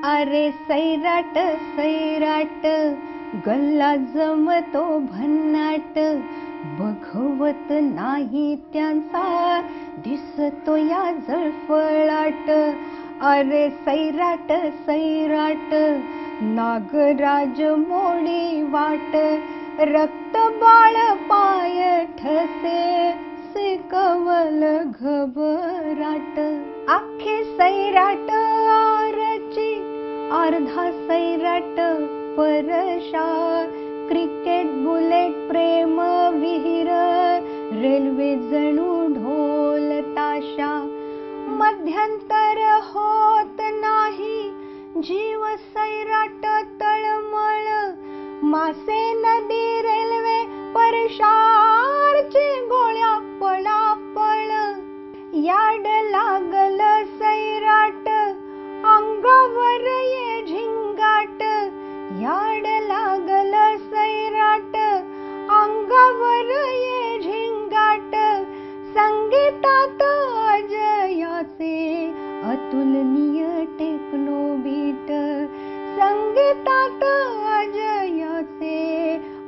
अरे सैराट सैराट गल्ला जमतो भन्नाट, बघवत नाही त्यांचा दिसतो या जळफळाट. अरे सैराट सैराट नागराज मोडी वाट, रक्त बाळ पाय ठसे सिकवल घबराट. आखे सैराट आरची अर्धा सैराट परशा, क्रिकेट बुलेट प्रेम विहीर रेल्वे जणू ढोल ताशा. मध्यंतर होत नाही जीव सैराट तळमळ, मासे नदी रेल्वे परशाची गोळ्या पळापळ. याड लागल सैराट अंगावर ये झिंगाट, याड लागल सैराट अंगावर ये झिंगाट. संगीतात अजयाचे अतुलनीय टेक्नोबीट, संगीतात अजयाचे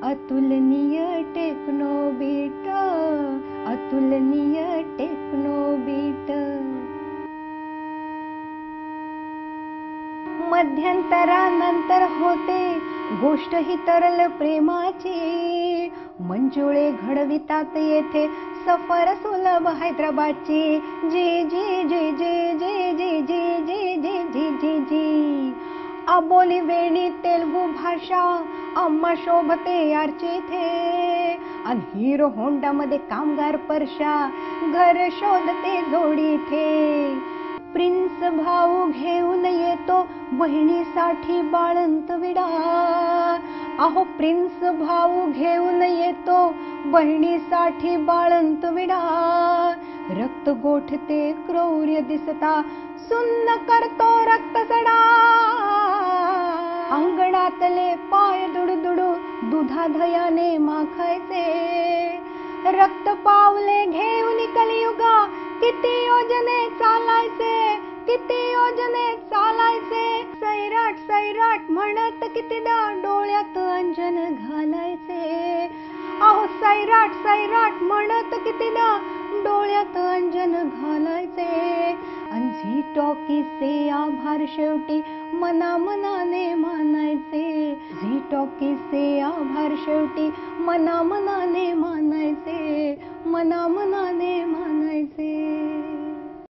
अतुलनीय टेक्नोबीट, अतुलनीय टेक्नोबीट. मध्यंतरानंतर होते गोष्ट ही तरल प्रेमाची, मंजुळे घडवितात येथे सफर सुलभ हैदराबादची. जी जी जी जी जी जी जी जी जी जी जी जी. अबोली वेणी तेलुगू भाषा अम्मा शोभते यारची थे, अन हिरो होंडा मध्ये कामगार परशा घर शोधते जोडी थे. प्रिन्स भाऊ घेऊन येतो बहिणीसाठी बाळंत विडा, अहो प्रिन्स भाऊ घेऊन येतो बहिणीसाठी बाळंत विडा. रक्त गोठते क्रौर्य दिसता सुन्न करतो रक्त सडा, अंगणातले पाय दुडुदुडू दुधाधयाने माखायचे. रक्त पावले घेऊन कलियुगा किती योजने चालायचे, किती योजने चालायचे. सैराट सैराट म्हणत कितीदा डोळ्यात अंजन घालायचे, अहो सैराट सैराट म्हणत कितीदा डोळ्यात अंजन घालायचे. अन झी टॉकीजचे आभार शेवटी मनामनाने मानायचे, झी टॉकीजचे आभार शेवटी मनामनाने मानायचे, मनामनाने